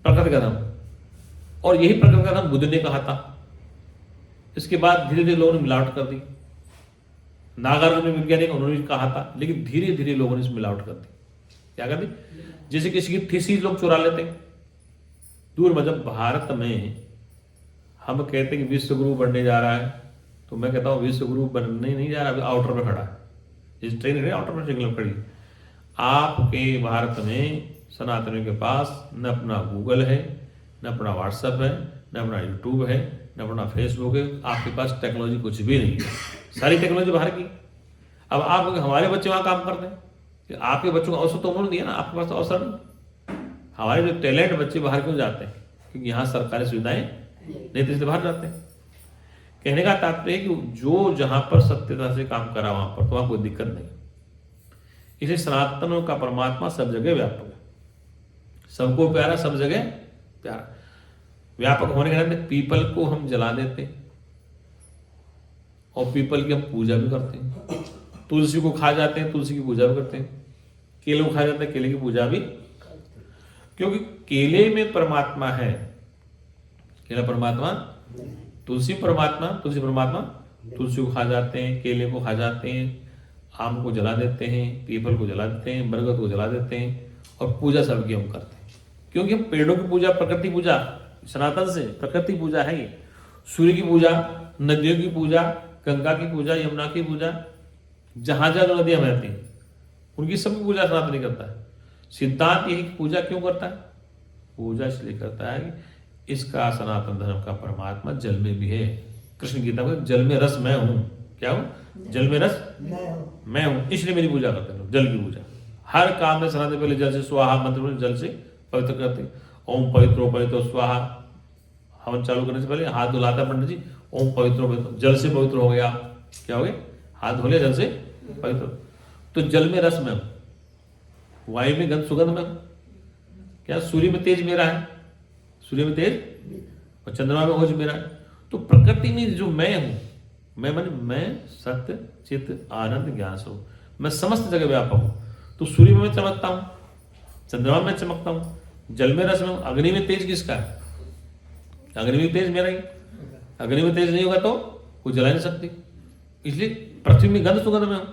प्रकृति का धर्म, और यही प्रकृति का धर्म बुद्ध ने कहा था। इसके बाद धीरे धीरे लोगों ने मिलावट कर दी। नागार्जुन वैज्ञानिक उन्होंने भी कहा था, लेकिन धीरे धीरे लोगों ने इसमें मिलावट कर दी। क्या कर दी? जैसे किसी की थीसिस लोग चुरा लेते हैं। दूर मतलब भारत में हम कहते हैं कि विश्व गुरु बनने जा रहा है, तो मैं कहता हूँ विश्व गुरु बनने नहीं जा रहा, अभी आउटर में खड़ा है। जिस ट्रेन है आउटर में ट्रेन खड़ी है। आपके भारत में सनातनियों के पास न अपना गूगल है, न अपना व्हाट्सएप है, न अपना यूट्यूब है, न अपना फेसबुक है। आपके पास टेक्नोलॉजी कुछ भी नहीं है, सारी टेक्नोलॉजी बाहर की। अब आप हमारे बच्चे वहाँ काम करते हैं, कि आपके बच्चों को अवसर तो उन्होंने दिया ना, आपके पास तो अवसर नहीं। हमारे जो टैलेंट बच्चे बाहर क्यों जाते हैं? क्योंकि यहाँ सरकारी सुविधाएं नहीं, तो इसलिए बाहर जाते हैं। कहने का तात्पर्य है कि जो जहां पर सत्यता से काम करा वहां पर तो वहां कोई दिक्कत नहीं। इसलिए सनातनों का परमात्मा सब जगह व्यापक है, सबको प्यारा, सब जगह प्यारा। व्यापक होने के नाते पीपल को हम जला देते हैं और पीपल की हम पूजा भी करते हैं। तुलसी को खा जाते हैं, तुलसी की पूजा भी करते हैं। केले को खा जाते हैं, केले की पूजा भी, क्योंकि केले में परमात्मा है। केला परमात्मा, तुलसी परमात्मा, तुलसी परमात्मा। तुलसी को खा जाते हैं, केले को खा जाते हैं, आम को जला देते हैं, पीपल को जला देते हैं, बरगद को जला देते हैं, और पूजा सबकी हम करते हैं। क्योंकि हम पेड़ों की पूजा, प्रकृति पूजा, सनातन से प्रकृति पूजा है ये। सूर्य की पूजा, नदियों की पूजा, गंगा की पूजा, यमुना की पूजा, जहां जहां जो नदियां बहती हैं उनकी सबकी पूजा सनातनी करता है। सिद्धांत यही पूजा क्यों करता है? पूजा इसलिए करता है कि इसका सनातन धर्म का परमात्मा जल में भी है। कृष्ण गीता में जल में रस मैं हूं। क्या हूं? जल में रस मैं हूं, इसलिए मेरी पूजा करते हैं। जल की पूजा हर काम में सनातन पहले जल से स्वाहा मंत्र में जल से पवित्र करते हैं। ओम पवित्रो पवित्रो स्वाहा। हवन चालू करने से पहले हाथ धुलाता पंडित जी, ओम पवित्रो पवित्र, जल से पवित्र हो गया। क्या हो गया? हाथ धो लिया जल से पवित्र। तो जल में रस में हूं, वायु में गंध सुगंध में हूं। क्या? सूर्य में तेज मेरा है, सूर्य में तेज, और चंद्रमा में ओज मेरा है। तो प्रकृति में जो मैं हूं, मैं सत्य चित्त आनंद ज्ञान स्वरूप, मैं समस्त जगह व्यापक हूं। तो सूर्य में मैं चमकता हूं, चंद्रमा में चमकता हूं, जल में रस में हूं। अग्नि में तेज किसका है? अग्नि में तेज मेरा ही। अग्नि में तेज नहीं होगा तो वो जला नहीं सकती। इसलिए पृथ्वी में गंध सुगंध में हूं।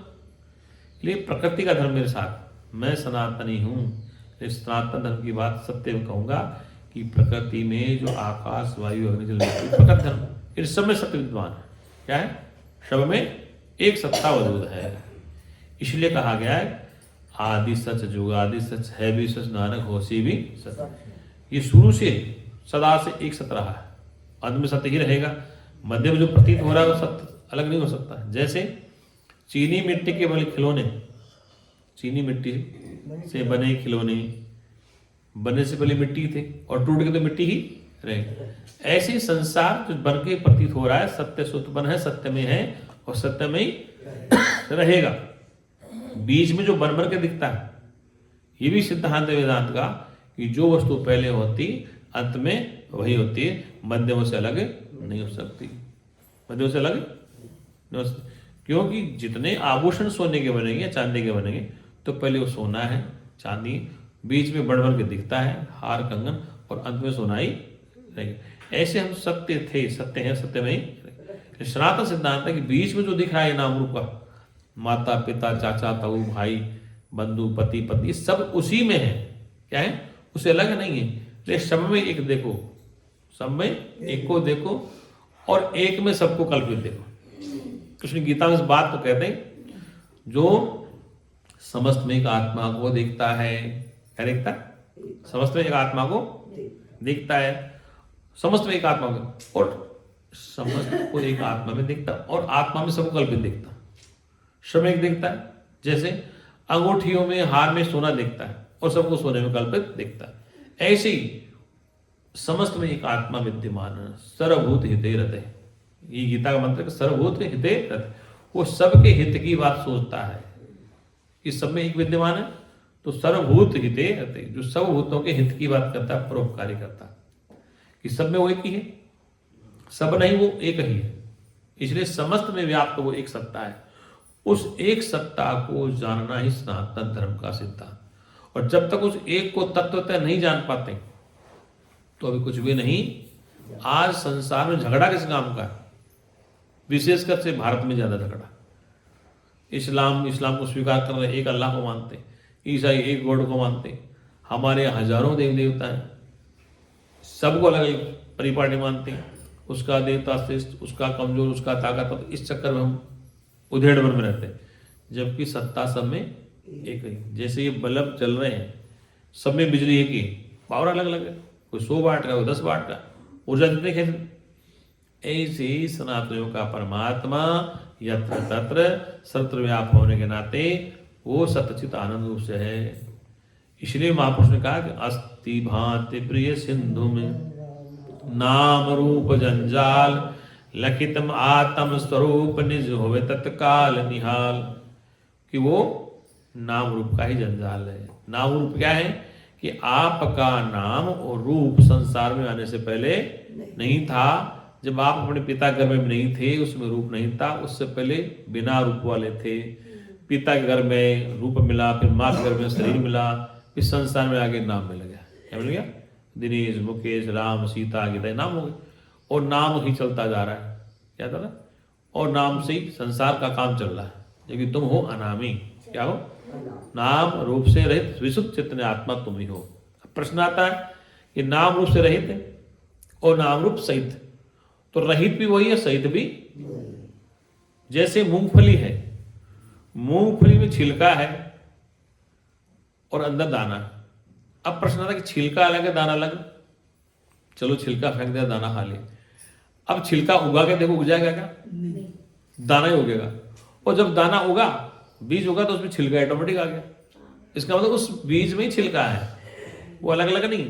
इसलिए प्रकृति का धर्म मेरे साथ, मैं सनातनी हूं। इस सनातन धर्म की बात सत्य में कहूंगा कि प्रकृति में जो आकाश वायु अग्नि जल प्रकृति धर्म, इन सब में सत्य विद्वान है। क्या है? सब में एक सत्ता वजूद है। इसलिए कहा गया है आदि सच जुगादि सच है भी सच, नानक होशी भी सच। ये शुरू से सदा से एक सत्य रहा है, अंत में सत्य ही रहेगा। मध्य में जो प्रतीत हो रहा है वो सत्य अलग नहीं हो सकता। जैसे चीनी मिट्टी के बने खिलौने, चीनी मिट्टी से बने खिलौने बनने से पहले मिट्टी थे और टूट के तो मिट्टी ही रहेगी। ऐसे ही संसार जो बन के प्रतीत हो रहा है सत्य से उत्पन्न है, सत्य में है और सत्य में ही रहेगा। बीच में जो बन बन के दिखता है, ये भी सिद्धांत वेदांत का कि जो वस्तु पहले होती अंत में वही होती है, मध्यम से अलग नहीं हो सकती। मध्यम से अलग नहीं हो सकती, क्योंकि जितने आभूषण सोने के बनेंगे चांदी के बनेंगे तो पहले वो सोना है, चांदी, बीच में बढ़ बढ़ के दिखता है हार कंगन, और अंत में सोना ही रहेगी। ऐसे हम सत्य थे, सत्य हैं, सत्य में ही। सनातन सिद्धांत है कि बीच में जो दिख रहा है नाम रूप का, माता पिता चाचा ताऊ भाई बंधु पति पत्नी, सब उसी में है। क्या है? उससे अलग नहीं है। तो सब में एक देखो, सब में एक को देखो और एक में सबको कल्पित देखो। कृष्ण गीता में इस बात को कहते हैं, जो समस्त में एक आत्मा को देखता है। क्या देखता है? समस्त में एक आत्मा को देखता है, समस्त में एक आत्मा को, और समस्त को एक आत्मा में देखता है और आत्मा में सबको कल्पित देखता है। सब एक देखता है, जैसे अंगूठियों में हार में सोना देखता है और सबको सोने में कल्पित देखता है। ऐसे ही समस्त में एक आत्मा विद्यमान है, सर्वभूत हिते रते। ये गीता का मंत्र सर्वभूत हिते रते, वो सबके हित की बात सोचता है। इस सब में एक विद्यमान है तो सर्वभूत हिते रते, जो सब भूतों के हित की बात करता है, परोपकारी करता है। कि सब में वो एक ही है, सब नहीं वो एक ही है। इसलिए समस्त में व्याप्त वो एक सत्ता है। उस एक सत्ता को जानना ही सनातन धर्म का सिद्धांत। और जब तक उस एक को तत्वतः नहीं जान पाते तो अभी कुछ भी नहीं। आज संसार में झगड़ा किस काम का है? विशेषकर से भारत में ज्यादा झगड़ा। इस्लाम को स्वीकार कर रहे, एक अल्लाह को मानते, ईसाई एक गॉड को मानते, हमारे हजारों देवी देवता हैं, सबको अलग अलग परिपाटी मानते हैं, उसका देवता श्रेष्ठ, उसका कमजोर, उसका ताकतवर। तो इस चक्कर में हम उधेड़ में रहते हैं, जबकि सत्ता सब में एक ही। जैसे ये बल्ब चल रहे हैं, सब में बिजली एक ही, पावर अलग अलग है, कोई 100 वाट का, कोई 10 वाट का, ऊर्जा जितने खेल। ऐसे ही सनातनियों का परमात्मा यत्र तत्र सर्वव्याप होने के नाते वो सतचित आनंद रूप से है। इसलिए महापुरुष ने कहा कि अस्ति भांति प्रिय सिंधु में नाम रूप जंजाल, लखितम आत्म स्वरूप निज होवे तत्काल निहाल। कि वो नाम रूप का ही जंजाल है। नाम रूप क्या है? कि आपका नाम और रूप संसार में आने से पहले नहीं था। जब आप अपने पिता गर्भ में नहीं थे, उसमें रूप नहीं था। उससे पहले बिना रूप वाले थे। पिता के गर्भ में रूप मिला, फिर माँ के गर्भ में शरीर मिला, फिर संसार में आगे नाम मिल गया। क्या मिल गया? दिनेश, मुकेश, राम, सीता, गीता, नाम हो गए। और नाम ही चलता जा रहा है। क्या था? और नाम से ही संसार का काम चल रहा है। लेकिन तुम हो अनामी। क्या हो? नाम रूप से रहित विशुद्ध चैतन्य आत्मा तुम ही हो। अब प्रश्न आता है कि नाम रूप से रहित है और नाम रूप सहित, तो रहित भी वही है, सहित भी। जैसे मूंगफली है, मूंगफली में छिलका है और अंदर दाना। अब प्रश्न आता है कि छिलका अलग है, दाना अलग। चलो छिलका फेंक दिया, दाना खा लिया। अब छिलका उगा के देखो, उग जाएगा क्या? दाना ही उगेगा। और जब दाना उगा, बीज उगा, तो उसमें छिलका ऑटोमेटिक आ गया। इसका मतलब उस बीज में ही छिलका है, वो अलग अलग नहीं।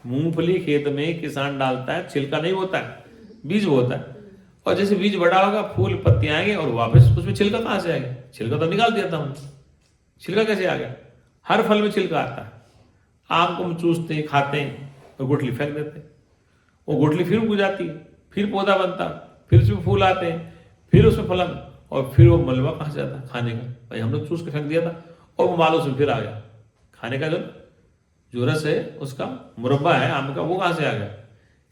मूंगफली खेत में किसान डालता है, छिलका नहीं होता है, बीज होता है। और जैसे बीज बड़ा होगा, फूल पत्तियां आएंगे और वापस उसमें छिलका कहां से आएगा? छिलका तो निकाल दिया था हमने, छिलका कैसे आ गया? हर फल में छिलका आता है। आम को हम चूसते हैं, खाते हैं और गुठली फेंक देते हैं। वो गुठली फिर उग जाती है, फिर पौधा बनता है, फिर उसमें फूल आते हैं, फिर उसमें फलन, और फिर वो मलबा कहां से आता है? खाने का। भाई हम लोग चूस के फेंक दिया था और वो मालो से फिर आ गया। खाने का जो रस है, उसका मुरब्बा है आम का, वो कहां से आ गया?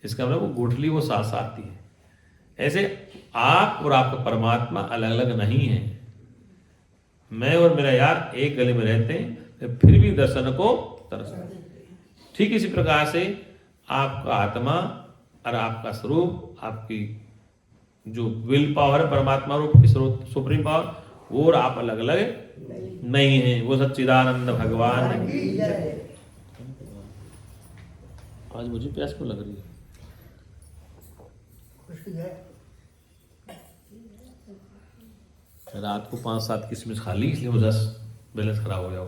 इसका मतलब वो गुठली वो सांस आती है। ऐसे आप और आपका परमात्मा अलग अलग नहीं है। मैं और मेरा यार एक गले में रहते हैं, फिर भी दर्शन को तरसते। ठीक इसी प्रकार से आपका आत्मा और आपका स्वरूप, आपकी जो विल पावर है, परमात्मा रूप की सुप्रीम पावर, वो और आप अलग अलग नहीं है। वो सच्चिदानंद भगवान। आज मुझे प्यास क्यों लग रही है? रात को 5-7 किस्में खा ली, इसलिए वो 10 बैलेंस खराब हो गया।